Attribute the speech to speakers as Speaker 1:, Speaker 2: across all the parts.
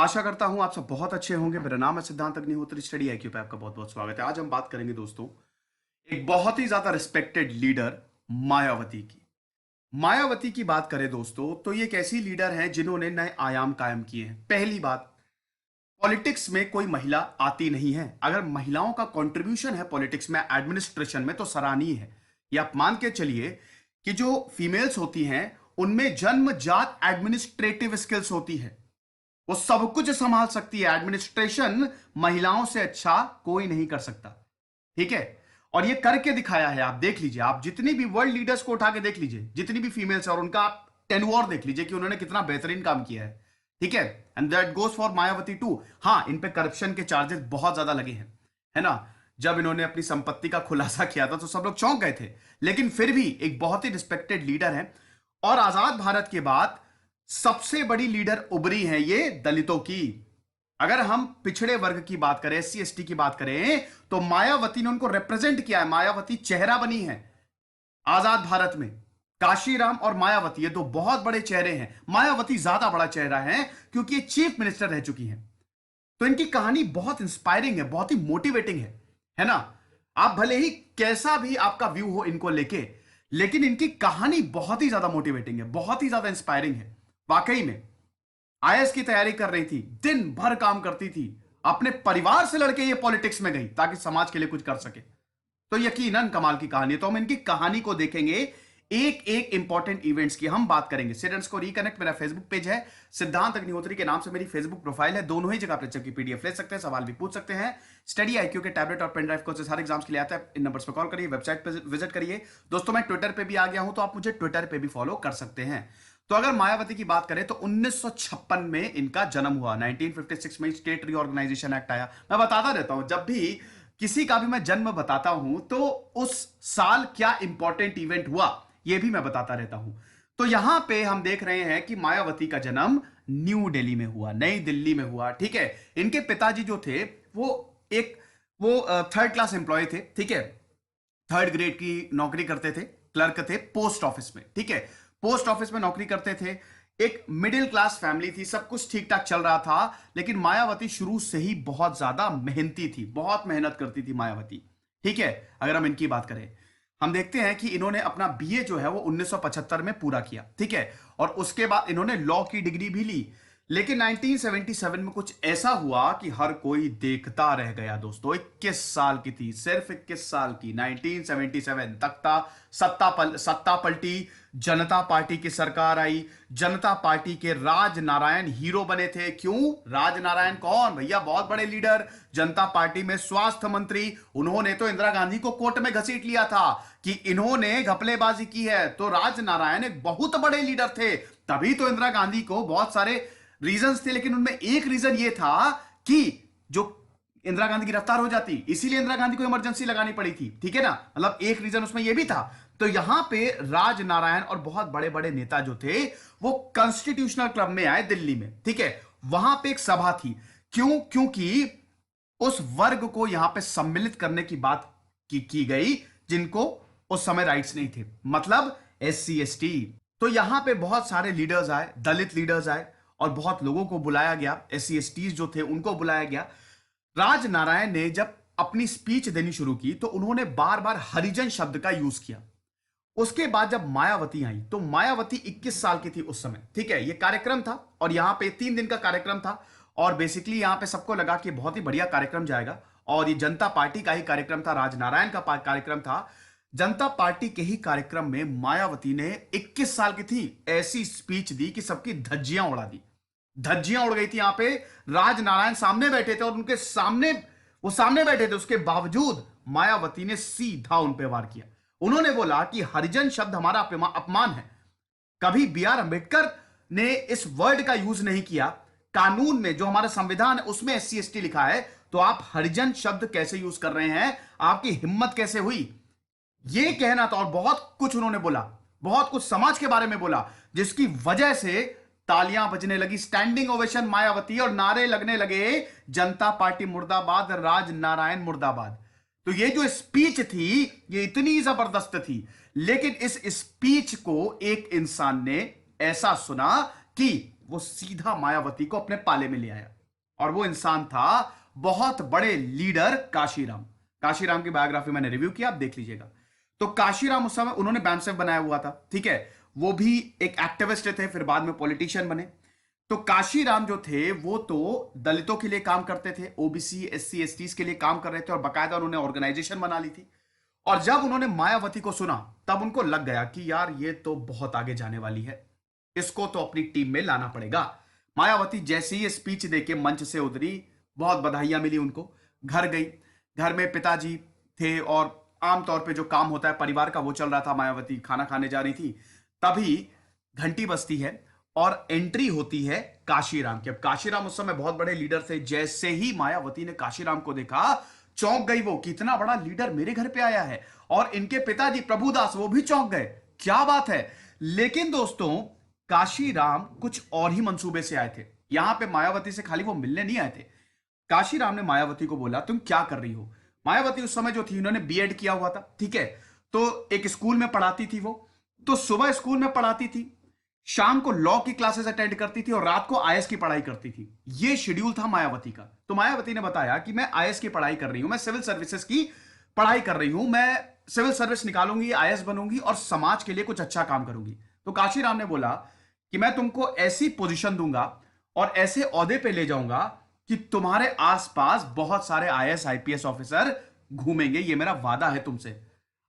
Speaker 1: आशा करता हूं आप सब बहुत अच्छे होंगे। मेरा नाम है सिद्धांत अग्निहोत्री। स्टडी आईक्यू पे आपका बहुत बहुत स्वागत है। आज हम बात करेंगे दोस्तों एक बहुत ही ज्यादा रिस्पेक्टेड लीडर मायावती की। मायावती की बात करें दोस्तों तो ये एक ऐसी लीडर है जिन्होंने नए आयाम कायम किए हैं। पहली बात, पॉलिटिक्स में कोई महिला आती नहीं है। अगर महिलाओं का कंट्रीब्यूशन है पॉलिटिक्स में, एडमिनिस्ट्रेशन में, तो सराहनीय है। ये आप मान के चलिए कि जो फीमेल्स होती हैं उनमें जन्मजात एडमिनिस्ट्रेटिव स्किल्स होती है। वो सब कुछ संभाल सकती है। एडमिनिस्ट्रेशन महिलाओं से अच्छा कोई नहीं कर सकता। ठीक है, और ये करके दिखाया है। आप देख लीजिए, आप जितनी भी वर्ल्ड लीडर्स को उठा के देख लीजिए, जितनी भी फीमेल्स है, और उनका आप टेन्योर देख लीजिए कि उन्होंने कितना बेहतरीन काम किया है। ठीक है, and that goes for Mayawati too. हाँ, इन पे करप्शन के चार्जेस बहुत ज्यादा लगे हैं, है ना। जब इन्होंने अपनी संपत्ति का खुलासा किया था तो सब लोग चौंक गए थे, लेकिन फिर भी एक बहुत ही रिस्पेक्टेड लीडर है। और आजाद भारत के बाद सबसे बड़ी लीडर उभरी है ये दलितों की। अगर हम पिछड़े वर्ग की बात करें, एससी एसटी की बात करें, तो मायावती ने उनको रिप्रेजेंट किया है। मायावती चेहरा बनी है आजाद भारत में। काशीराम और मायावती ये दो बहुत बड़े चेहरे हैं। मायावती ज्यादा बड़ा चेहरा है क्योंकि ये चीफ मिनिस्टर रह चुकी हैं। तो इनकी कहानी बहुत इंस्पायरिंग है, बहुत ही मोटिवेटिंग है ना। आप भले ही कैसा भी आपका व्यू हो इनको लेके, लेकिन इनकी कहानी बहुत ही ज्यादा मोटिवेटिंग है, बहुत ही ज्यादा इंस्पायरिंग है। वाकई में आईएएस की तैयारी कर रही थी, दिन भर काम करती थी, अपने परिवार से लड़के ये पॉलिटिक्स में गई ताकि समाज के लिए कुछ कर सके। तो यकीनन कमाल की कहानी है। तो हम इनकी कहानी को देखेंगे, एक एक इंपॉर्टेंट इवेंट्स की हम बात करेंगे। स्टूडेंट्स को रिकनेक्ट, मेरा फेसबुक पेज है, सिद्धांत अग्निहोत्री के नाम से मेरी फेसबुक प्रोफाइल है। दोनों ही जगह लेक्चर की पीडीएफ ले सकते हैं, सवाल भी पूछ सकते हैं। स्टडी आईक्यू के टैबलेट और पेन ड्राइव को सारे एग्जाम्स के लिए आता है। इन नंबर्स पर कॉल करिए, वेबसाइट पर विजिट करिए। दोस्तों मैं ट्विटर पे भी आ गया हूं, तो आप मुझे ट्विटर पे भी फॉलो कर सकते हैं। तो अगर मायावती की बात करें तो 1956 में इनका जन्म हुआ। 1956 में स्टेट रीऑर्गेनाइजेशन एक्ट आया। मैं बताता रहता हूं, जब भी किसी का भी मैं जन्म बताता हूं तो उस साल क्या इंपॉर्टेंट इवेंट हुआ यह भी मैं बताता रहता हूं। तो यहां पे हम देख रहे हैं कि मायावती का जन्म न्यू दिल्ली में हुआ, नई दिल्ली में हुआ। ठीक है, इनके पिताजी जो थे वो एक थर्ड क्लास एम्प्लॉय थे। ठीक है, थर्ड ग्रेड की नौकरी करते थे, क्लर्क थे पोस्ट ऑफिस में। ठीक है, पोस्ट ऑफिस में नौकरी करते थे। एक मिडिल क्लास फैमिली थी, सब कुछ ठीक ठाक चल रहा था। लेकिन मायावती शुरू से ही बहुत ज्यादा मेहनती थी, बहुत मेहनत करती थी मायावती। ठीक है, अगर हम इनकी बात करें, हम देखते हैं कि इन्होंने अपना बीए जो है वो 1975 में पूरा किया। ठीक है, और उसके बाद इन्होंने लॉ की डिग्री भी ली। लेकिन 1977 में कुछ ऐसा हुआ कि हर कोई देखता रह गया। दोस्तों 21 साल की थी, सिर्फ 21 साल की। 1977 तक था, सत्ता पलटी, जनता पार्टी की सरकार आई। जनता पार्टी के राज नारायण हीरो बने थे। क्यों? राज नारायण कौन भैया? बहुत बड़े लीडर, जनता पार्टी में स्वास्थ्य मंत्री। उन्होंने तो इंदिरा गांधी को कोर्ट में घसीट लिया था कि इन्होंने घपलेबाजी की है। तो राज नारायण एक बहुत बड़े लीडर थे। तभी तो इंदिरा गांधी को बहुत सारे रीजंस थे, लेकिन उनमें एक रीजन ये था कि जो इंदिरा गांधी गिरफ्तार हो जाती, इसीलिए इंदिरा गांधी को इमरजेंसी लगानी पड़ी थी। ठीक है ना, मतलब एक रीजन उसमें यह भी था। तो यहां पे राज नारायण और बहुत बड़े बड़े नेता जो थे वो कॉन्स्टिट्यूशनल क्लब में आए दिल्ली में। ठीक है, वहां पे एक सभा थी। क्यों? क्योंकि उस वर्ग को यहां पे सम्मिलित करने की बात की गई जिनको उस समय राइट्स नहीं थे, मतलब एससी एसटी। तो यहां पे बहुत सारे लीडर्स आए, दलित लीडर्स आए, और बहुत लोगों को बुलाया गया। एससी एसटी जो थे उनको बुलाया गया। राज नारायण ने जब अपनी स्पीच देनी शुरू की तो उन्होंने बार बार हरिजन शब्द का यूज किया। उसके बाद जब मायावती आई तो मायावती 21 साल की थी उस समय। ठीक है, यह कार्यक्रम था और यहां पे 3 दिन का कार्यक्रम था। और बेसिकली यहां पे सबको लगा कि बहुत ही बढ़िया कार्यक्रम जाएगा, और ये जनता पार्टी का ही कार्यक्रम था, राज नारायण का कार्यक्रम था। जनता पार्टी के ही कार्यक्रम में मायावती ने 21 साल की थी ऐसी स्पीच दी कि सबकी धज्जियां उड़ा दी। धज्जियां उड़ गई थी। यहां पे राज नारायण सामने बैठे थे और उनके सामने वो सामने बैठे थे, उसके बावजूद मायावती ने सीधा उन पे वार किया। उन्होंने बोला कि हरिजन शब्द हमारा अपमान है। कभी बी आर अंबेडकर ने इस वर्ड का यूज नहीं किया। कानून में जो हमारा संविधान है उसमें एससी एसटी लिखा है, तो आप हरिजन शब्द कैसे यूज कर रहे हैं? आपकी हिम्मत कैसे हुई? ये कहना था। और बहुत कुछ उन्होंने बोला, बहुत कुछ समाज के बारे में बोला, जिसकी वजह से तालियां बजने लगी, स्टैंडिंग ओवेशन मायावती, और नारे लगने लगे, जनता पार्टी मुर्दाबाद, राज नारायण मुर्दाबाद। तो ये जो स्पीच थी ये इतनी जबरदस्त थी। लेकिन इस स्पीच को एक इंसान ने ऐसा सुना कि वो सीधा मायावती को अपने पाले में ले आया। और वो इंसान था बहुत बड़े लीडर काशीराम। काशीराम की बायोग्राफी मैंने रिव्यू किया, आप देख लीजिएगा। तो काशीराम उस समय उन्होंने बैंसेफ बनाया हुआ था, ठीक है। वो भी एक एक्टिविस्ट थे, फिर बाद में पॉलिटिशियन बने। तो काशीराम जो थे वो तो दलितों के लिए काम करते थे, ओबीसी एससी एसटीज के लिए काम कर रहे थे, और बकायदा उन्होंने ऑर्गेनाइजेशन बना ली थी। और जब उन्होंने मायावती को सुना तब उनको लग गया कि यार ये तो बहुत आगे जाने वाली है, इसको तो अपनी टीम में लाना पड़ेगा। मायावती जैसे ही स्पीच देके मंच से उतरी, बहुत बधाइयां मिली उनको, घर गई। घर में पिताजी थे और आमतौर पे जो काम होता है परिवार का वो चल रहा था। मायावती खाना खाने जा रही थी, तभी घंटी बजती है और एंट्री होती है काशीराम की। अब काशीराम उस समय बहुत बड़े लीडर थे। जैसे ही मायावती ने काशीराम को देखा, चौंक गई वो कि इतना बड़ा लीडर मेरे घर पे आया है। और इनके पिताजी प्रभुदास वो भी चौंक गए, क्या बात है। लेकिन दोस्तों, काशीराम कुछ और ही मंसूबे से आए थे। यहां पे मायावती से खाली वो मिलने नहीं आए थे। काशीराम ने मायावती को बोला, तुम क्या कर रही हो। मायावती उस समय जो थी, उन्होंने बीएड किया हुआ था, ठीक है। तो एक स्कूल में पढ़ाती थी वो। तो सुबह स्कूल में पढ़ाती थी, शाम को लॉ की क्लासेस अटेंड करती थी, और रात को आईएएस की पढ़ाई करती थी। ये शेड्यूल था मायावती का। तो मायावती ने बताया कि मैं आईएएस की पढ़ाई कर रही हूं, मैं सिविल सर्विसेज की पढ़ाई कर रही हूं, मैं सिविल सर्विस निकालूंगी, आईएएस बनूंगी और समाज के लिए कुछ अच्छा काम करूंगी। तो काशीराम ने बोला कि मैं तुमको ऐसी पोजीशन दूंगा और ऐसे ओहदे पे ले जाऊंगा कि तुम्हारे आसपास बहुत सारे आईएएस आईपीएस ऑफिसर घूमेंगे, ये मेरा वादा है तुमसे।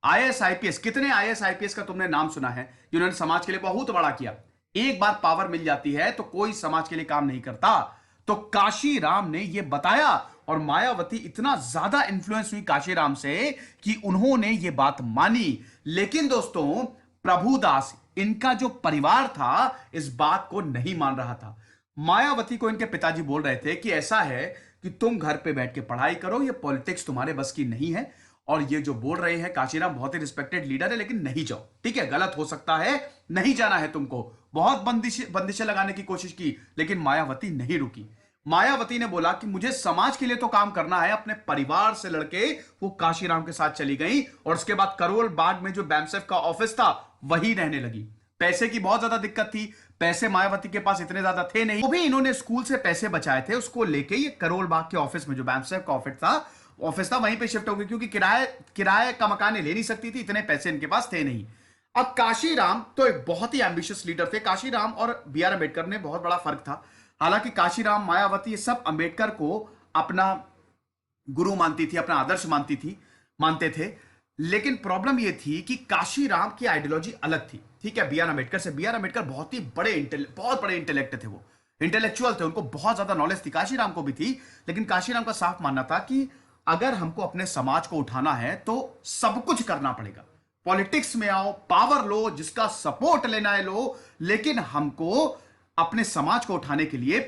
Speaker 1: आईएएस आईपीएस, कितने आईएएस आईपीएस का तुमने नाम सुना है जिन्होंने समाज के लिए बहुत बड़ा किया। एक बार पावर मिल जाती है तो कोई समाज के लिए काम नहीं करता। तो काशीराम ने यह बताया, और मायावती इतना ज्यादा इन्फ्लुएंस हुई काशीराम से कि उन्होंने यह बात मानी। लेकिन दोस्तों, प्रभुदास, इनका जो परिवार था, इस बात को नहीं मान रहा था। मायावती को इनके पिताजी बोल रहे थे कि ऐसा है कि तुम घर पे बैठ के पढ़ाई करो, ये पॉलिटिक्स तुम्हारे बस की नहीं है। और ये जो बोल रहे हैं, काशीराम बहुत ही रिस्पेक्टेड लीडर है, लेकिन नहीं जाओ, ठीक है, गलत हो सकता है, नहीं जाना है तुमको। बहुत बंदिशें लगाने की कोशिश की, लेकिन मायावती नहीं रुकी। मायावती ने बोला कि मुझे समाज के लिए तो काम करना है। अपने परिवार से लड़के वो काशीराम के साथ चली गई, और उसके बाद करोल बाग में जो बैंसेफ का ऑफिस था वही रहने लगी। पैसे की बहुत ज्यादा दिक्कत थी, पैसे मायावती के पास इतने ज्यादा थे नहीं, वो भी इन्होंने स्कूल से पैसे बचाए थे, उसको लेके ये करोल बाग के ऑफिस में, जो बैंसेफ का ऑफिस था वहीं पे शिफ्ट हो गई, क्योंकि किराए का मकान ले नहीं सकती थी, इतने पैसे इनके पास थे नहीं। अब काशीराम तो एक बहुत ही एम्बिशियस लीडर थे। काशीराम और बीआर अंबेडकर में बहुत बड़ा फर्क था। हालांकि काशीराम, मायावती, ये सब अंबेडकर को अपना गुरु मानती थी, अपना आदर्श मानते थे। लेकिन प्रॉब्लम यह थी कि काशीराम की आइडियोलॉजी अलग थी, ठीक है, बीआर अंबेडकर से। बीआर अंबेडकर बहुत बड़े इंटेलेक्ट थे, वो इंटेलेक्चुअल थे, उनको बहुत ज्यादा नॉलेज थी, काशीराम को भी थी। लेकिन काशीराम का साफ मानना था कि अगर हमको अपने समाज को उठाना है तो सब कुछ करना पड़ेगा। पॉलिटिक्स में आओ, पावर लो, जिसका सपोर्ट लेना है लो, लेकिन हमको अपने समाज को उठाने के लिए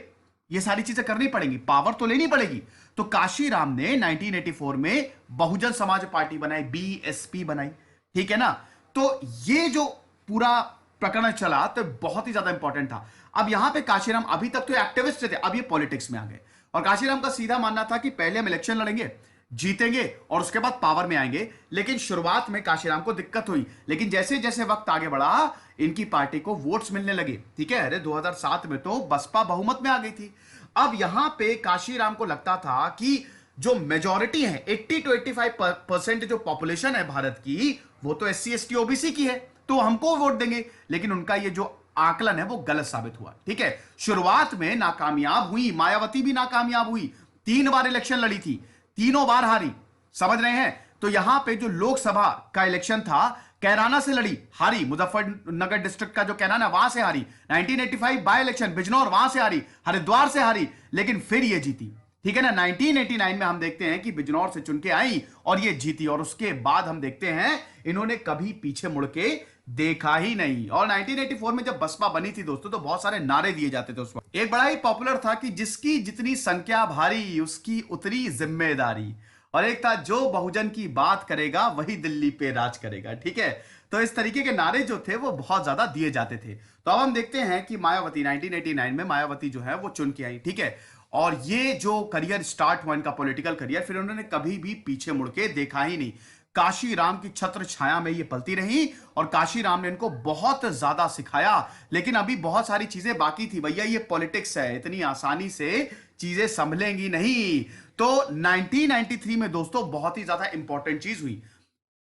Speaker 1: ये सारी चीजें करनी पड़ेंगी, पावर तो लेनी पड़ेगी। तो काशीराम ने 1984 में बहुजन समाज पार्टी बनाई, बीएसपी बनाई, ठीक है ना। तो ये जो पूरा प्रकरण चला तो बहुत ही ज्यादा इंपॉर्टेंट था। अब यहां पे काशीराम, अभी तक तो एक्टिविस्ट थे, अब ये पॉलिटिक्स में आ गए। और काशीराम का सीधा मानना था कि पहले हम इलेक्शन लड़ेंगे, जीतेंगे, और उसके बाद पावर में आएंगे। लेकिन शुरुआत में काशीराम को दिक्कत हुई, लेकिन जैसे जैसे वक्त आगे बढ़ा, इनकी पार्टी को वोट्स मिलने लगे, ठीक है। अरे 2007 में तो बसपा बहुमत में आ गई थी। अब यहां पे काशीराम को लगता था कि जो मेजॉरिटी है, 80 to 85% जो पॉपुलेशन है भारत की, वो तो एससी एसटी ओबीसी की है, तो हमको वोट देंगे। लेकिन उनका ये जो आकलन है वो गलत साबित हुआ, ठीक है। शुरुआत में नाकामयाब हुई, मायावती भी नाकामयाब हुई, 3 बार इलेक्शन लड़ी थी, तीनों बार हारी, समझ रहे हैं। तो यहां पे जो लोकसभा का इलेक्शन था, कैराना से लड़ी, हारी, मुजफ्फरनगर डिस्ट्रिक्ट का जो कैराना, वहां से हारी। 1985 बाय इलेक्शन बिजनौर, वहां से हारी, हरिद्वार से हारी, लेकिन फिर ये जीती, ठीक है ना। 1989 में हम देखते हैं कि बिजनौर से चुन के आई और ये जीती, और उसके बाद हम देखते हैं इन्होंने कभी पीछे मुड़ के देखा ही नहीं। और 1984 में जब बसपा बनी थी दोस्तों, तो बहुत सारे नारे दिए जाते थे उस वक्त। एक बड़ा ही पॉपुलर था कि जिसकी जितनी संख्या भारी, उसकी उतनी जिम्मेदारी, और एक था जो बहुजन की बात करेगा वही दिल्ली पे राज करेगा, ठीक है। तो इस तरीके के नारे जो थे वो बहुत ज्यादा दिए जाते थे। तो अब हम देखते हैं कि मायावती 1989 में मायावती जो है वो चुन के आई, ठीक है। और ये जो करियर स्टार्ट हुआ इनका पॉलिटिकल करियर, फिर उन्होंने कभी भी पीछे मुड़ के देखा ही नहीं। काशीराम की छत्र छाया में ये पलती रही और काशीराम ने इनको बहुत ज्यादा सिखाया। लेकिन अभी बहुत सारी चीजें बाकी थी भैया, ये पॉलिटिक्स है, इतनी आसानी से चीजें संभलेंगी नहीं। तो 1993 में दोस्तों बहुत ही ज्यादा इंपॉर्टेंट चीज हुई।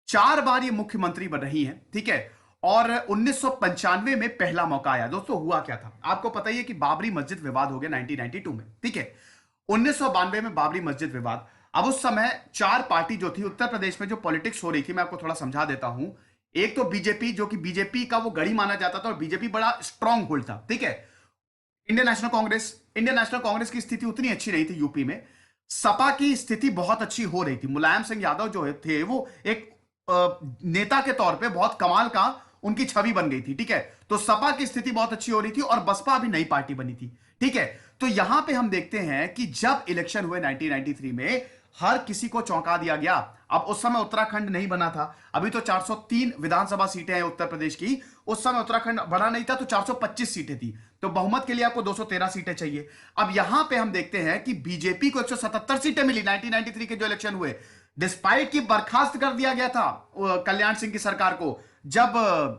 Speaker 1: 4 बार ये मुख्यमंत्री बन रही हैं, ठीक है। और 1995 में पहला मौका आया दोस्तों। हुआ क्या था आपको पता ही है कि बाबरी मस्जिद विवाद हो गया 1992 में, ठीक है। 1992 में बाबरी मस्जिद विवाद। अब उस समय 4 पार्टी जो थी उत्तर प्रदेश में, जो पॉलिटिक्स हो रही थी, मैं आपको थोड़ा समझा देता हूं। एक तो बीजेपी, जो कि बीजेपी का वो गढ़ी माना जाता था और बीजेपी बड़ा स्ट्रांग होल्ड था, ठीक है। इंडियन नेशनल कांग्रेस की स्थिति उतनी अच्छी नहीं थी यूपी में। सपा की स्थिति बहुत अच्छी हो रही थी। मुलायम सिंह यादव जो थे वो एक नेता के तौर पे बहुत कमाल का उनकी छवि बन गई थी, ठीक है। तो सपा की स्थिति बहुत अच्छी हो रही थी और बसपा भी नई पार्टी बनी थी, ठीक है। तो यहां पे हम देखते हैं कि जब इलेक्शन हुए 1993 में, हर किसी को चौंका दिया गया। अब उस समय उत्तराखंड नहीं बना था, अभी तो 403 विधानसभा सीटें हैं उत्तर प्रदेश की। उस समय उत्तराखंड बना नहीं था तो 425 सीटें थी, तो बहुमत के लिए आपको 213 सीटें चाहिए। अब यहां पे हम देखते हैं कि बीजेपी को 177 सीटें मिली 1993 के जो इलेक्शन हुए, डिस्पाइट की बर्खास्त कर दिया गया था कल्याण सिंह की सरकार को, जब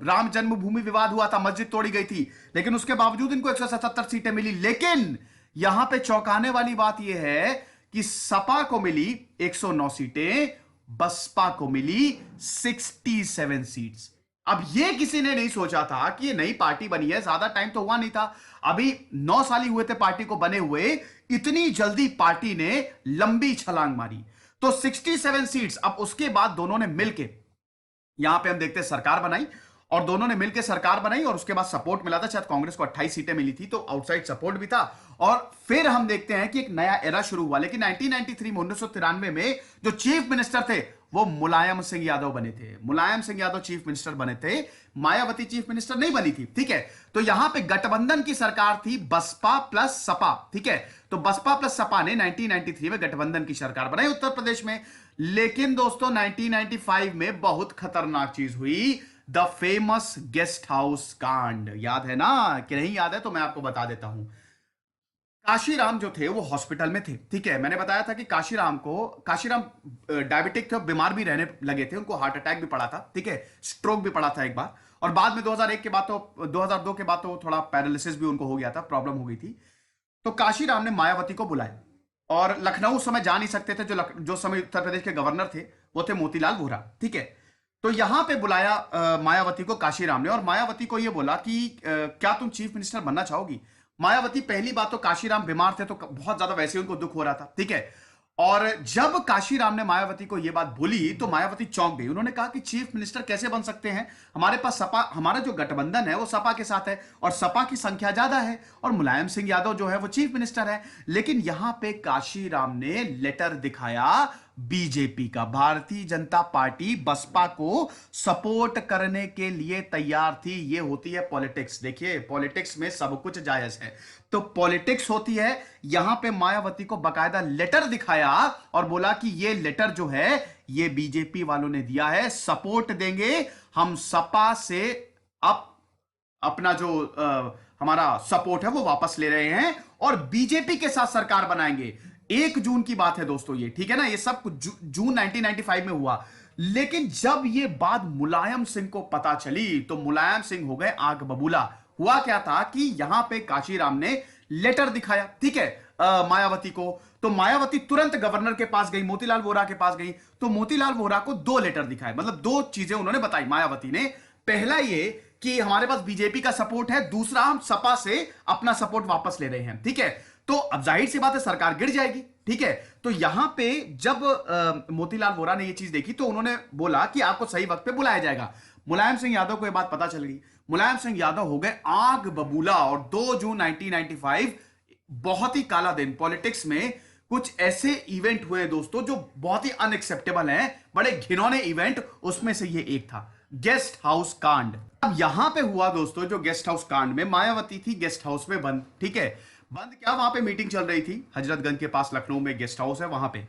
Speaker 1: राम जन्मभूमि विवाद हुआ था, मस्जिद तोड़ी गई थी, लेकिन उसके बावजूद इनको 177 सीटें मिली। लेकिन यहां पे चौंकाने वाली बात यह है कि सपा को मिली 109 सीटें, बसपा को मिली 67 सीट्स। अब यह किसी ने नहीं सोचा था कि ये नई पार्टी बनी है, ज्यादा टाइम तो हुआ नहीं था, अभी 9 साल ही हुए थे पार्टी को बने हुए, इतनी जल्दी पार्टी ने लंबी छलांग मारी। तो 67 सीट्स। अब उसके बाद दोनों ने मिलके, यहां पे हम देखते हैं, सरकार बनाई और दोनों ने मिलकर सरकार बनाई और उसके बाद सपोर्ट मिला था, शायद कांग्रेस को 28 सीटें मिली थी, तो आउटसाइड सपोर्ट भी था। और फिर हम देखते हैं कि एक नया एरा शुरू हुआ। लेकिन 1993 में, 1993 में जो चीफ मिनिस्टर थे वो मुलायम सिंह यादव बने थे। मुलायम सिंह यादव चीफ मिनिस्टर बने थे, मायावती चीफ मिनिस्टर नहीं बनी थी, ठीक है। तो यहां पे गठबंधन की सरकार थी, बसपा प्लस सपा, ठीक है। तो बसपा प्लस सपा ने 1993 में गठबंधन की सरकार बनाई उत्तर प्रदेश में। लेकिन दोस्तों 1995 में बहुत खतरनाक चीज हुई, द फेमस गेस्ट हाउस कांड। याद है ना कि नहीं याद है? तो मैं आपको बता देता हूं। काशीराम जो थे वो हॉस्पिटल में थे, ठीक है। मैंने बताया था कि काशीराम डायबिटिक थे, बीमार भी रहने लगे थे, उनको हार्ट अटैक भी पड़ा था, ठीक है, स्ट्रोक भी पड़ा था एक बार, और बाद में 2001 के बाद तो 2002 के बाद तो थोड़ा पैरालिसिस भी उनको हो गया था, प्रॉब्लम हो गई थी। तो काशीराम ने मायावती को बुलाया और लखनऊ उस समय जा नहीं सकते थे, जो समय उत्तर प्रदेश के गवर्नर थे वो थे मोतीलाल वोरा, ठीक है। तो यहां पे बुलाया मायावती को काशीराम ने, और मायावती को यह बोला कि क्या तुम चीफ मिनिस्टर बनना चाहोगी? मायावती, पहली बात तो काशीराम बीमार थे तो बहुत ज्यादा वैसे उनको दुख हो रहा था, ठीक है। और जब काशीराम ने मायावती को यह बात बोली तो मायावती चौंक गई। उन्होंने कहा कि चीफ मिनिस्टर कैसे बन सकते हैं, हमारे पास सपा, हमारा जो गठबंधन है वो सपा के साथ है और सपा की संख्या ज्यादा है और मुलायम सिंह यादव जो है वो चीफ मिनिस्टर है। लेकिन यहां पे काशीराम ने लेटर दिखाया बीजेपी का, भारतीय जनता पार्टी बसपा को सपोर्ट करने के लिए तैयार थी। ये होती है पॉलिटिक्स। देखिए पॉलिटिक्स में सब कुछ जायज है, तो पॉलिटिक्स होती है। यहां पे मायावती को बकायदा लेटर दिखाया और बोला कि ये लेटर जो है ये बीजेपी वालों ने दिया है, सपोर्ट देंगे हम, सपा से अपना जो हमारा सपोर्ट है वो वापस ले रहे हैं और बीजेपी के साथ सरकार बनाएंगे। 1 जून की बात है दोस्तों ये, ठीक है ना, ये सब कुछ जून 1995 में हुआ। लेकिन जब ये बात मुलायम सिंह को पता चली तो मुलायम सिंह हो गए आग बबूला। हुआ क्या था कि यहां पे काशीराम ने लेटर दिखाया, ठीक है, मायावती को। तो मायावती तुरंत गवर्नर के पास गई, मोतीलाल वोरा के पास गई, तो मोतीलाल वोरा को 2 लेटर दिखाए, मतलब 2 चीजें उन्होंने बताई मायावती ने। पहला ये कि हमारे पास बीजेपी का सपोर्ट है, दूसरा हम सपा से अपना सपोर्ट वापस ले रहे हैं, ठीक है। तो अब जाहिर सी बात है सरकार गिर जाएगी, ठीक है। तो यहां पे जब मोतीलाल वोरा ने ये चीज देखी तो उन्होंने बोला कि आपको सही वक्त पे बुलाया जाएगा। मुलायम सिंह यादव को यह बात पता चल गई, मुलायम सिंह यादव हो गए आग बबूला। और 2 जून 1995 बहुत ही काला दिन पॉलिटिक्स में। कुछ ऐसे इवेंट हुए दोस्तों जो बहुत ही अनएक्सेप्टेबल हैं, बड़े घिनौने इवेंट, उसमें से ये एक था गेस्ट हाउस कांड। अब यहां पे हुआ दोस्तों जो गेस्ट हाउस कांड में, मायावती थी गेस्ट हाउस में बंद, ठीक है। बंद क्या, वहां पे मीटिंग चल रही थी हजरतगंज के पास, लखनऊ में गेस्ट हाउस है वहां पे।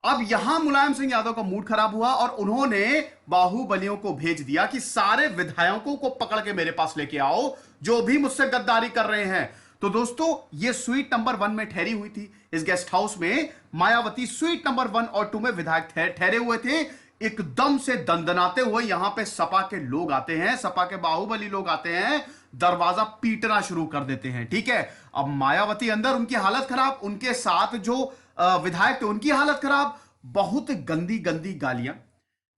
Speaker 1: अब यहां मुलायम सिंह यादव का मूड खराब हुआ और उन्होंने बाहुबलियों को भेज दिया कि सारे विधायकों को पकड़ के मेरे पास लेके आओ जो भी मुझसे गद्दारी कर रहे हैं। तो दोस्तों ये स्वीट नंबर 1 में ठहरी हुई थी, इस गेस्ट हाउस में मायावती स्वीट नंबर 1 और 2 में विधायक ठहरे हुए थे। एकदम से दंदनाते हुए यहां पे सपा के लोग आते हैं, सपा के बाहुबली लोग आते हैं, दरवाजा पीटना शुरू कर देते हैं। ठीक है, अब मायावती अंदर, उनकी हालत खराब, उनके साथ जो विधायक थे उनकी हालत खराब, बहुत गंदी गंदी गालियां,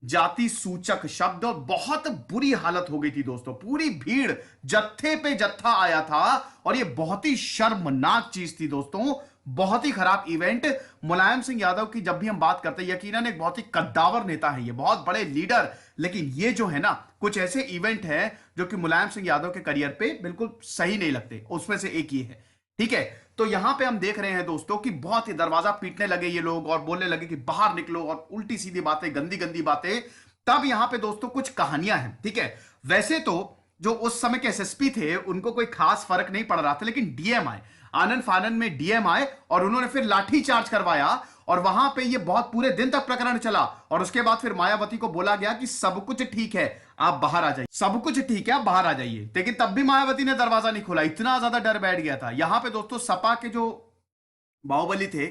Speaker 1: जाति सूचक शब्द, और बहुत बुरी हालत हो गई थी दोस्तों। पूरी भीड़, जत्थे पे जत्था आया था, और ये बहुत ही शर्मनाक चीज थी दोस्तों, बहुत ही खराब इवेंट। मुलायम सिंह यादव की जब भी हम बात करते हैं, यकीनन एक बहुत ही कद्दावर नेता है, ये बहुत बड़े लीडर, लेकिन ये जो है ना, कुछ ऐसे इवेंट हैं जो कि मुलायम सिंह यादव के करियर पे बिल्कुल सही नहीं लगते, उसमें से एक ये है। ठीक है, तो यहां पे हम देख रहे हैं दोस्तों कि बहुत ही दरवाजा पीटने लगे ये लोग और बोलने लगे कि बाहर निकलो, और उल्टी सीधी बातें, गंदी गंदी बातें। तब यहां पे दोस्तों कुछ कहानियां हैं। ठीक है, वैसे तो जो उस समय के एसएसपी थे उनको कोई खास फर्क नहीं पड़ रहा था, लेकिन डीएम आए, आनंद फानन में डीएम आए, और उन्होंने फिर लाठी चार्ज करवाया, और वहां पे ये बहुत पूरे दिन तक प्रकरण चला, और उसके बाद फिर मायावती को बोला गया कि सब कुछ ठीक है, आप बाहर आ जाइए, सब कुछ ठीक है, आप बाहर आ जाइए। लेकिन तब भी मायावती ने दरवाजा नहीं खोला, इतना ज्यादा डर बैठ गया था। यहां पे दोस्तों सपा के जो बाहुबली थे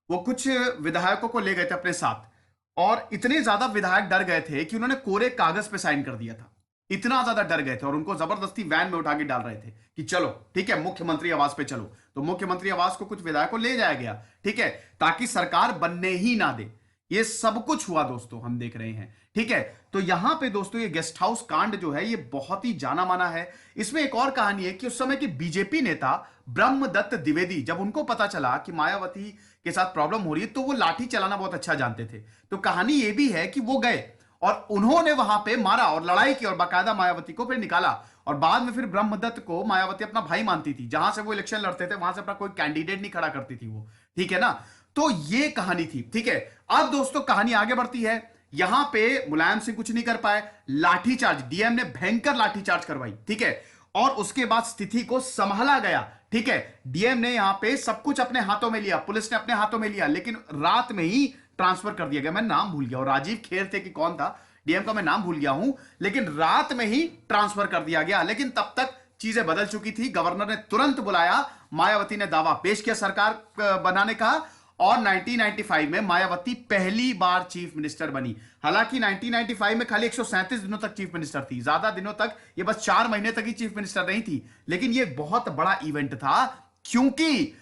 Speaker 1: वो कुछ विधायकों को ले गए थे अपने साथ, और इतने ज्यादा विधायक डर गए थे कि उन्होंने कोरे कागज पे साइन कर दिया था। इतना ज्यादा डर गए थे, और उनको जबरदस्ती वैन में उठा के डाल रहे थे कि चलो ठीक है, मुख्यमंत्री आवास पे चलो। तो मुख्यमंत्री आवास को कुछ विधायकों ले जाया गया, ठीक है, ताकि सरकार बनने ही ना दे। ये सब कुछ हुआ दोस्तों, हम देख रहे हैं। ठीक है, तो यहां पे दोस्तों ये गेस्ट हाउस कांड जो है ये बहुत ही जाना माना है। इसमें एक और कहानी है कि उस समय के बीजेपी नेता ब्रह्मदत्त द्विवेदी, जब उनको पता चला कि मायावती के साथ प्रॉब्लम हो रही है, तो वो लाठी चलाना बहुत अच्छा जानते थे। तो कहानी ये भी है कि वो गए और उन्होंने वहां पे मारा और लड़ाई की, और बाकायदा मायावती को फिर निकाला, और बाद में फिर ब्रह्मदत्त को मायावती अपना भाई मानती थी, जहां से वो इलेक्शन लड़ते थे वहां से अपना कोई कैंडिडेट नहीं खड़ा करती थी वो। ठीक है ना, तो ये कहानी थी। ठीक है, अब दोस्तों कहानी आगे बढ़ती है। यहां पे मुलायम सिंह कुछ नहीं कर पाए, लाठीचार्ज, डीएम ने भयंकर लाठीचार्ज करवाई। ठीक है, और उसके बाद स्थिति को संभाला गया। ठीक है, डीएम ने यहां पे सब कुछ अपने हाथों में लिया, पुलिस ने अपने हाथों में लिया, लेकिन रात में ही ट्रांसफर कर दिया गया। मैं नाम भूल गया, और राजीव खेर थे कि कौन था डीएम का, मैं नाम भूल गया हूं, लेकिन रात में ही ट्रांसफर कर दिया गया। लेकिन तब तक चीजें बदल चुकी थी। गवर्नर ने तुरंत बुलाया, मायावती ने दावा पेश किया सरकार बनाने का, और 1995 में मायावती पहली बार चीफ मिनिस्टर बनी। हालांकि 1995 में खाली 137 दिनों तक चीफ मिनिस्टर थी, ज्यादा दिनों तक, ये बस 4 महीने तक ही चीफ मिनिस्टर नहीं थी। लेकिन ये बहुत बड़ा इवेंट था, क्योंकि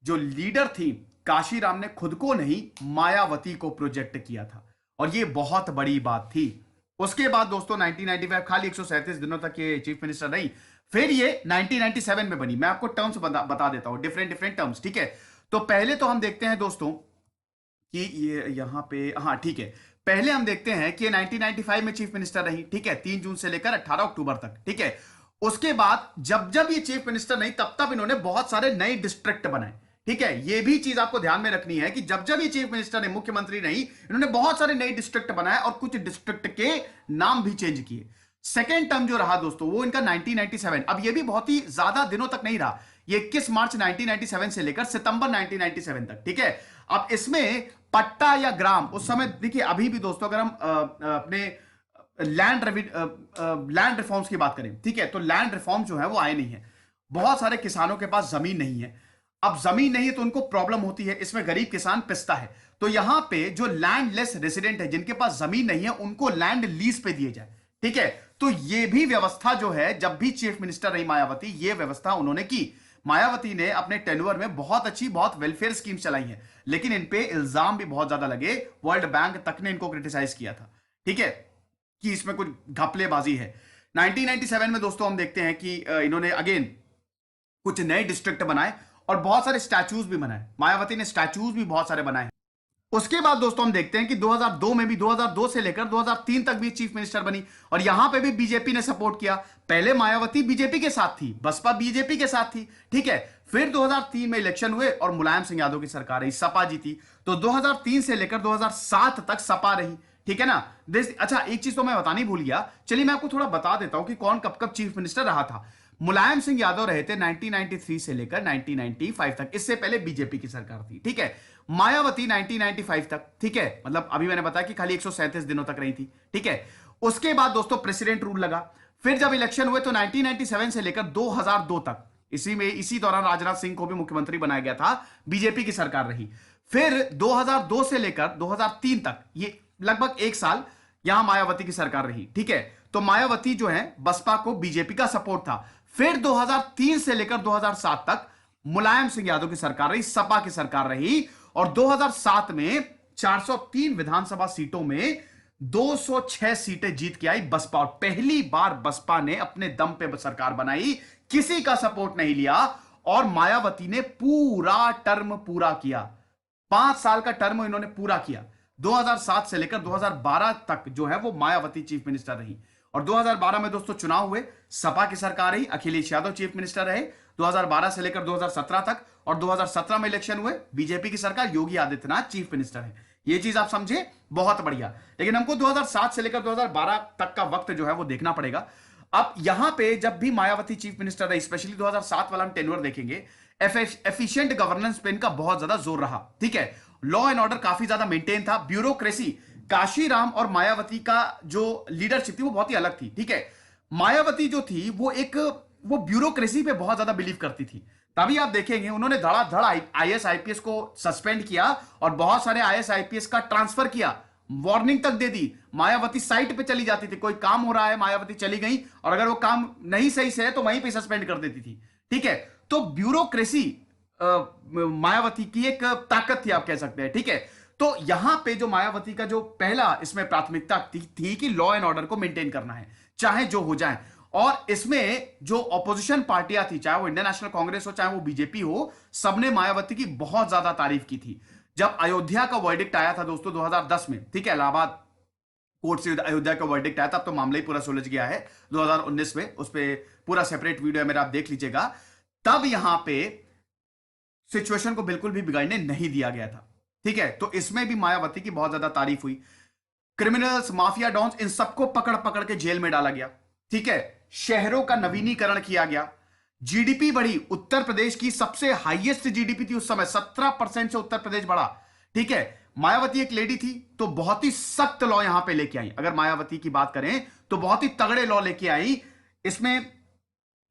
Speaker 1: जो लीडर थी काशीराम ने खुद को नहीं, मायावती को प्रोजेक्ट किया था, और ये बहुत बड़ी बात थी। उसके बाद दोस्तों 1995 खाली 137 दिनों तक ये चीफ मिनिस्टर रही, फिर ये 1997 में बनी। मैं आपको टर्म्स बता देता हूं, डिफरेंट डिफरेंट टर्म्स। ठीक है, तो पहले तो हम देखते हैं दोस्तों कि ये यहां पे, हाँ ठीक है, पहले हम देखते हैं कि 1995 में चीफ मिनिस्टर रही। ठीक है, 3 जून से लेकर 18 अक्टूबर तक। ठीक है, उसके बाद जब जब ये चीफ मिनिस्टर नहीं, तब तब इन्होंने बहुत सारे नए डिस्ट्रिक्ट बनाए। ठीक है, ये भी चीज आपको ध्यान में रखनी है कि जब जब ये चीफ मिनिस्टर ने, मुख्यमंत्री नहीं, इन्होंने बहुत सारे नए डिस्ट्रिक्ट बनाए, और कुछ डिस्ट्रिक्ट के नाम भी चेंज किए। सेकेंड टर्म जो रहा दोस्तों वो इनका 1997, अब ये भी बहुत ही ज्यादा दिनों तक नहीं रहा, ये 21 मार्च 1997 से लेकर सितंबर 1997 तक। ठीक है, अब इसमें पट्टा या ग्राम, उस समय देखिए, अभी भी दोस्तों अगर हम अपने लैंड रिफॉर्म्स की बात करें, ठीक है, तो लैंड रिफॉर्म जो है वो आए नहीं है। बहुत सारे किसानों के पास जमीन नहीं है। अब जमीन नहीं है तो उनको प्रॉब्लम होती है, इसमें गरीब किसान पिसता है। तो यहां पे जो लैंडलेस रेसिडेंट है, जिनके पास जमीन नहीं है, उनको लैंड लीज पे दिए जाए। ठीक है, तो ये भी व्यवस्था जो है, जब भी चीफ मिनिस्टर रही मायावती, ये व्यवस्था उन्होंने की। मायावती ने अपने टेन्योर में बहुत अच्छी, बहुत वेलफेयर स्कीम चलाई हैं, लेकिन इन पे इल्जाम भी बहुत ज्यादा लगे। वर्ल्ड बैंक तक ने इनको क्रिटिसाइज किया था, ठीक है, कि इसमें कुछ घपलेबाजी है। 1997 में दोस्तों हम देखते हैं कि इन्होंने अगेन कुछ नए डिस्ट्रिक्ट बनाए और बहुत सारे स्टैचूज भी बनाए। मायावती ने स्टैचूज भी बहुत सारे बनाए। उसके बाद दोस्तों हम देखते हैं कि 2002 में भी, 2002 से लेकर 2003 तक भी चीफ मिनिस्टर बनी, और यहां पे भी बीजेपी ने सपोर्ट किया। पहले मायावती बीजेपी के साथ थी, बसपा बीजेपी के साथ थी, ठीक है। फिर 2003 में इलेक्शन हुए और मुलायम सिंह यादव की सरकार रही, सपा जीती। तो 2003 से लेकर 2007 तक सपा रही, ठीक है ना। अच्छा, एक चीज तो मैं बतानी भूल गया, चलिए मैं आपको थोड़ा बता देता हूं कि कौन कब कब चीफ मिनिस्टर रहा था। मुलायम सिंह यादव रहे थे 1993 से लेकर 1995 तक, इससे पहले बीजेपी की सरकार थी, ठीक है। मायावती 1995 तक, ठीक है, मतलब अभी मैंने बताया कि खाली 137 दिनों तक रही थी, ठीक है। उसके बाद दोस्तों प्रेसिडेंट रूल लगा। फिर जब इलेक्शन हुए तो 1997 से लेकर 2002 तक, इसी दौरान राजनाथ सिंह को भी मुख्यमंत्री बनाया गया था, बीजेपी की सरकार रही। फिर 2002 से लेकर 2003 तक, ये लगभग एक साल, यहां मायावती की सरकार रही, ठीक है। तो मायावती जो है बसपा को बीजेपी का सपोर्ट था। फिर 2003 से लेकर 2007 तक मुलायम सिंह यादव की सरकार रही, सपा की सरकार रही, और 2007 में 403 विधानसभा सीटों में 206 सीटें जीत के आई बसपा, और पहली बार बसपा ने अपने दम पे सरकार बनाई, किसी का सपोर्ट नहीं लिया, और मायावती ने पूरा टर्म पूरा किया। 5 साल का टर्म इन्होंने पूरा किया। 2007 से लेकर 2012 तक जो है वो मायावती चीफ मिनिस्टर रही, और 2012 में दोस्तों चुनाव हुए, सपा की सरकार रही, अखिलेश यादव चीफ मिनिस्टर रहे 2012 से लेकर 2017 तक, और 2017 में इलेक्शन हुए, बीजेपी की सरकार, योगी आदित्यनाथ चीफ मिनिस्टर है। ये चीज आप समझे, बहुत बढ़िया। लेकिन हमको 2007 से लेकर 2012 तक का वक्त जो है वो देखना पड़ेगा। अब यहां पे जब भी मायावती चीफ मिनिस्टर रही, स्पेशली 2007 वाला हम टेन्योर देखेंगे, एफिशिएंट गवर्नेंस पे इनका बहुत ज्यादा जोर रहा, ठीक है। लॉ एंड ऑर्डर काफी ज्यादा मेंटेन था, ब्यूरोक्रेसी, काशीराम और मायावती का जो लीडरशिप थी वो बहुत ही अलग थी, ठीक है। मायावती जो थी वो ब्यूरोक्रेसी पे बहुत ज्यादा बिलीव करती थी। तभी आप देखेंगे उन्होंने धड़ाधड़ आईएएस आईपीएस को सस्पेंड किया, और बहुत सारे आईएएस आईपीएस का ट्रांसफर किया, वार्निंग तक दे दी। मायावती साइट पे चली जाती थी, कोई काम हो रहा है, मायावती चली गई, और अगर वो काम नहीं सही से है तो वहीं पे सस्पेंड कर देती थी, ठीक है। तो ब्यूरोक्रेसी मायावती की एक ताकत थी, आप कह सकते हैं, ठीक है। तो यहां पे जो मायावती का जो पहला इसमें प्राथमिकता थी कि लॉ एंड ऑर्डर को मेंटेन करना है, चाहे जो हो जाए। और इसमें जो ऑपोजिशन पार्टियां थी, चाहे वो इंडियन नेशनल कांग्रेस हो, चाहे वो बीजेपी हो, सबने मायावती की बहुत ज्यादा तारीफ की थी। जब अयोध्या का वर्डिक्ट आया था दोस्तों 2010 में, ठीक है, इलाहाबाद कोर्ट से अयोध्या का वर्डिक्ट आया था, अब तो मामला ही पूरा सुलझ गया है 2019 में, उस पर पूरा सेपरेट वीडियो है मेरा, आप देख लीजिएगा। तब यहां पे सिचुएशन को बिल्कुल भी बिगाड़ने नहीं दिया गया था, ठीक है। तो इसमें भी मायावती की बहुत ज्यादा तारीफ हुई। क्रिमिनल्स, माफिया डॉन्स, इन सबको पकड़ पकड़ के जेल में डाला गया, ठीक है। शहरों का नवीनीकरण किया गया, जीडीपी बढ़ी, उत्तर प्रदेश की सबसे हाईएस्ट जीडीपी थी उस समय, 17% से उत्तर प्रदेश बढ़ा, ठीक है। मायावती एक लेडी थी तो बहुत ही सख्त लॉ यहां पे लेके आई। अगर मायावती की बात करें तो बहुत ही तगड़े लॉ लेके आई। इसमें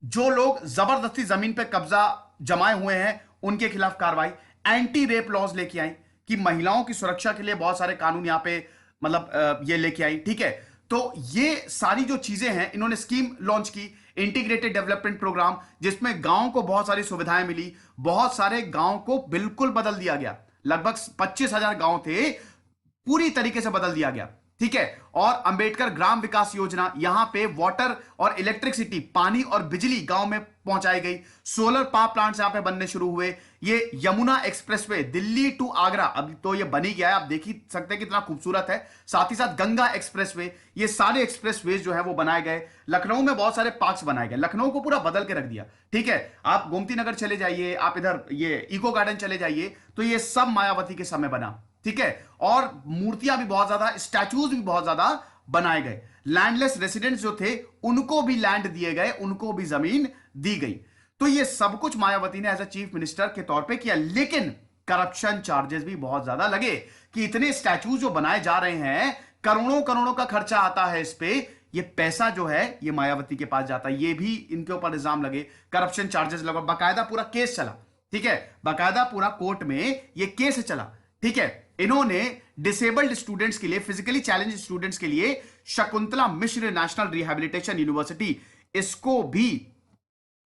Speaker 1: जो लोग जबरदस्ती जमीन पे कब्जा जमाए हुए हैं उनके खिलाफ कार्रवाई, एंटी रेप लॉज लेके आई, कि महिलाओं की सुरक्षा के लिए बहुत सारे कानून यहां पे मतलब ये लेके आई, ठीक है। तो ये सारी जो चीजें हैं, इन्होंने स्कीम लॉन्च की, इंटीग्रेटेड डेवलपमेंट प्रोग्राम, जिसमें गांव को बहुत सारी सुविधाएं मिली, बहुत सारे गांव को बिल्कुल बदल दिया गया, लगभग 25,000 गांव थे, पूरी तरीके से बदल दिया गया, ठीक है। और अंबेडकर ग्राम विकास योजना, यहां पे वाटर और इलेक्ट्रिसिटी, पानी और बिजली गांव में पहुंचाई गई, सोलर पावर प्लांट्स यहां पे बनने शुरू हुए। ये यमुना एक्सप्रेसवे दिल्ली टू आगरा, अभी तो ये बनी गया है, आप देख ही सकते हैं कितना खूबसूरत है। साथ ही साथ गंगा एक्सप्रेसवे, ये सारे एक्सप्रेसवेज जो है वो बनाए गए। लखनऊ में बहुत सारे पार्क्स बनाए गए, लखनऊ को पूरा बदल के रख दिया, ठीक है। आप गोमती नगर चले जाइए, आप इधर ये इको गार्डन चले जाइए, तो ये सब मायावती के समय बना, ठीक है। और मूर्तियां भी बहुत ज्यादा, स्टैचूज भी बहुत ज्यादा बनाए गए। लैंडलेस रेसिडेंट्स जो थे उनको भी लैंड दिए गए, उनको भी जमीन दी गई। तो ये सब कुछ मायावती ने एज अ चीफ मिनिस्टर के तौर पे किया। लेकिन करप्शन चार्जेस भी बहुत ज्यादा लगे, कि इतने स्टैचूज जो बनाए जा रहे हैं, करोड़ों करोड़ों का खर्चा आता है इस पे, ये पैसा जो है ये मायावती के पास जाता है, ये भी इनके ऊपर इल्जाम लगे, करप्शन चार्जेस लगा, बाकायदा पूरा केस चला, ठीक है, बाकायदा पूरा कोर्ट में ये केस चला, ठीक है। इन्होंने डिसेबल्ड स्टूडेंट्स के लिए, फिजिकली चैलेंज स्टूडेंट्स के लिए शकुंतला मिश्र नेशनल रिहैबिलिटेशन यूनिवर्सिटी, इसको भी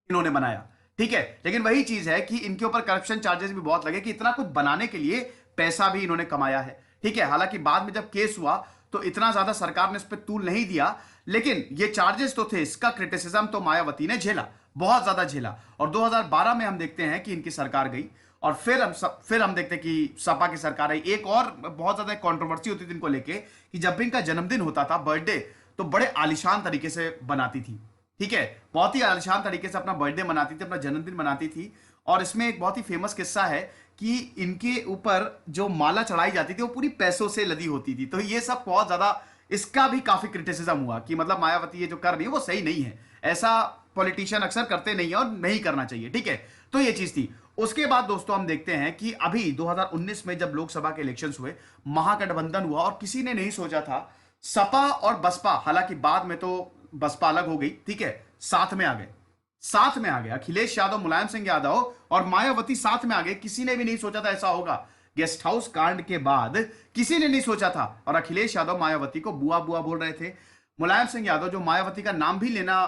Speaker 1: इन्होंने बनाया, ठीक है। लेकिन वही चीज है कि इनके ऊपर करप्शन चार्जेस भी बहुत लगे, कि इतना कुछ बनाने के लिए पैसा भी इन्होंने कमाया है, ठीक है। हालांकि बाद में जब केस हुआ तो इतना ज्यादा सरकार ने इस पर तूल नहीं दिया, लेकिन ये चार्जेस तो थे, इसका क्रिटिसिज्म तो मायावती ने झेला, बहुत ज्यादा झेला। और 2012 में हम देखते हैं कि इनकी सरकार गई, और फिर हम देखते हैं कि सपा की सरकार आई। एक और बहुत ज्यादा कंट्रोवर्सी होती थी इनको लेके, कि जब भी इनका जन्मदिन होता था, बर्थडे, तो बड़े आलिशान तरीके से बनाती थी, ठीक है, बहुत ही आलिशान तरीके से अपना बर्थडे मनाती थी, अपना जन्मदिन मनाती थी। और इसमें एक बहुत ही फेमस किस्सा है कि इनके ऊपर जो माला चढ़ाई जाती थी वो पूरी पैसों से लदी होती थी। तो ये सब बहुत ज्यादा, इसका भी काफी क्रिटिसिज्म हुआ कि मतलब मायावती ये जो कर रही है वो सही नहीं है, ऐसा पॉलिटिशियन अक्सर करते नहीं है और नहीं करना चाहिए, ठीक है। तो ये चीज थी। उसके बाद दोस्तों हम देखते हैं कि अभी 2019 में जब लोकसभा के इलेक्शंस हुए, महागठबंधन हुआ, और किसी ने नहीं सोचा था सपा और बसपा, हालांकि बाद में तो बसपा अलग हो गई, ठीक है, साथ में आ गए, अखिलेश यादव, मुलायम सिंह यादव और मायावती साथ में आ गए। किसी ने भी नहीं सोचा था ऐसा होगा गेस्ट हाउस कांड के बाद किसी ने नहीं सोचा था, और अखिलेश यादव मायावती को बुआ बुआ बोल रहे थे। मुलायम सिंह यादव जो मायावती का नाम भी लेना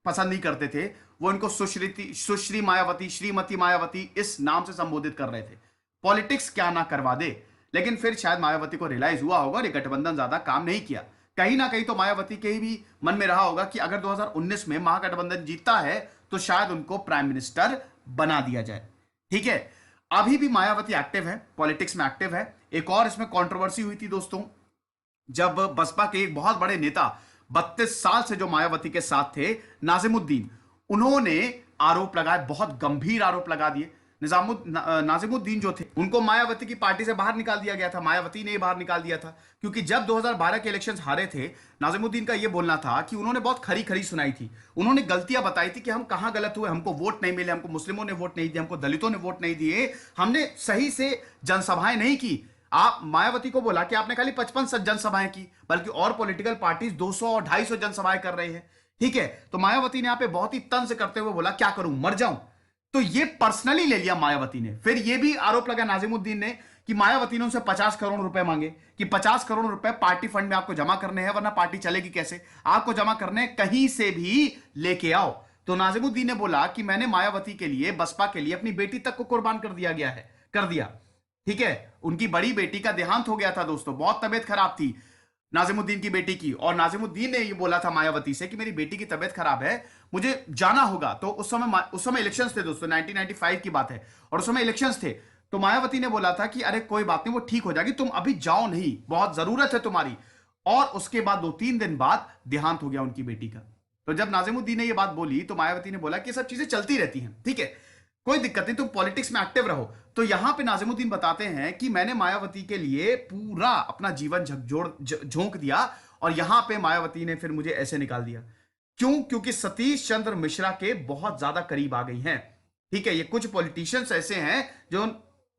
Speaker 1: पसंद नहीं करते थे, वो इनको सुश्री मायावती, श्रीमती मायावती इस नाम से संबोधित कर रहे थे। पॉलिटिक्स क्या ना करवा दे, लेकिन फिर शायद मायावती को रियलाइज हुआ होगा और ये गठबंधन ज्यादा काम नहीं किया। कहीं ना कहीं तो मायावती के भी मन में रहा होगा कि अगर 2019 में महागठबंधन जीतता है तो शायद उनको प्राइम मिनिस्टर बना दिया जाए। ठीक है, अभी भी मायावती एक्टिव है, पॉलिटिक्स में एक्टिव है। एक और इसमें कंट्रोवर्सी हुई थी दोस्तों, जब बसपा के एक बहुत बड़े नेता 32 साल से जो मायावती के साथ थे, नाजिमुद्दीन, उन्होंने आरोप लगाए, बहुत गंभीर आरोप लगा दिए। नाजिमुद्दीन जो थे उनको मायावती की पार्टी से बाहर निकाल दिया गया था, मायावती ने बाहर निकाल दिया था, क्योंकि जब 2012 के इलेक्शंस हारे थे, नाजिमुद्दीन का यह बोलना था कि उन्होंने बहुत खरी खरी सुनाई थी, उन्होंने गलतियां बताई थी कि हम कहां गलत हुए, हमको वोट नहीं मिले, हमको मुस्लिमों ने वोट नहीं दिए, हमको दलितों ने वोट नहीं दिए, हमने सही से जनसभाएं नहीं की। आप मायावती को बोला कि आपने खाली 55 जनसभाएं की, बल्कि और पॉलिटिकल पार्टीज 200 और 250 जनसभाएं कर रहे हैं। ठीक है, तो मायावती ने यहां पे बहुत ही तंज करते हुए बोला क्या करूं, मर जाऊं। तो ये पर्सनली ले लिया मायावती ने। फिर ये भी आरोप लगा नाजिमुद्दीन ने कि मायावती ने उनसे 50 करोड़ रुपए मांगे कि 50 करोड़ रुपए पार्टी फंड में आपको जमा करने हैं, वरना पार्टी चलेगी कैसे, आपको जमा करने कहीं से भी लेके आओ। तो नाजिमुद्दीन ने बोला कि मैंने मायावती के लिए, बसपा के लिए अपनी बेटी तक को कुर्बान कर दिया। ठीक है, उनकी बड़ी बेटी का देहांत हो गया था दोस्तों, बहुत तबीयत खराब थी नाजिमुद्दीन की बेटी की, और नाजिमुद्दीन ने ये बोला था मायावती से कि मेरी बेटी की तबीयत खराब है, मुझे जाना होगा। तो उस समय इलेक्शंस थे दोस्तों, 1995 की बात है, और उस समय इलेक्शंस थे। तो मायावती ने बोला था कि अरे कोई बात नहीं, वो ठीक हो जाएगी, तुम अभी जाओ नहीं, बहुत जरूरत है तुम्हारी। और उसके बाद 2-3 दिन बाद देहांत हो गया उनकी बेटी का। तो जब नाजिमुद्दीन ने ये बात बोली तो मायावती ने बोला कि सब चीजें चलती रहती हैं, ठीक है, कोई दिक्कत नहीं, तुम पॉलिटिक्स में एक्टिव रहो। तो यहां पे नाजिमुद्दीन बताते हैं कि मैंने मायावती के लिए पूरा अपना जीवन झोंक दिया, और यहां पे मायावती ने फिर मुझे ऐसे निकाल दिया। क्यों? क्योंकि सतीश चंद्र मिश्रा के बहुत ज्यादा करीब आ गई हैं। ठीक है, ये कुछ पॉलिटिशियंस ऐसे हैं जो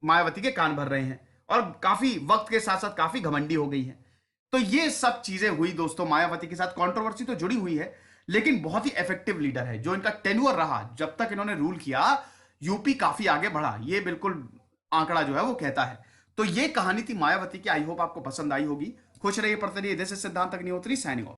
Speaker 1: मायावती के कान भर रहे हैं, और काफी वक्त के साथ साथ काफी घमंडी हो गई हैं। तो ये सब चीजें हुई दोस्तों मायावती के साथ। कंट्रोवर्सी तो जुड़ी हुई है, लेकिन बहुत ही इफेक्टिव लीडर है। जो इनका टेन्योर रहा, जब तक इन्होंने रूल किया, यूपी काफी आगे बढ़ा, ये बिल्कुल आंकड़ा जो है वो कहता है। तो ये कहानी थी मायावती की। आई होप आपको पसंद आई होगी। खुश रहिए, पढ़ते रहिए। दिस इज सिद्धांत अग्निहोत्री साइनिंग ऑफ।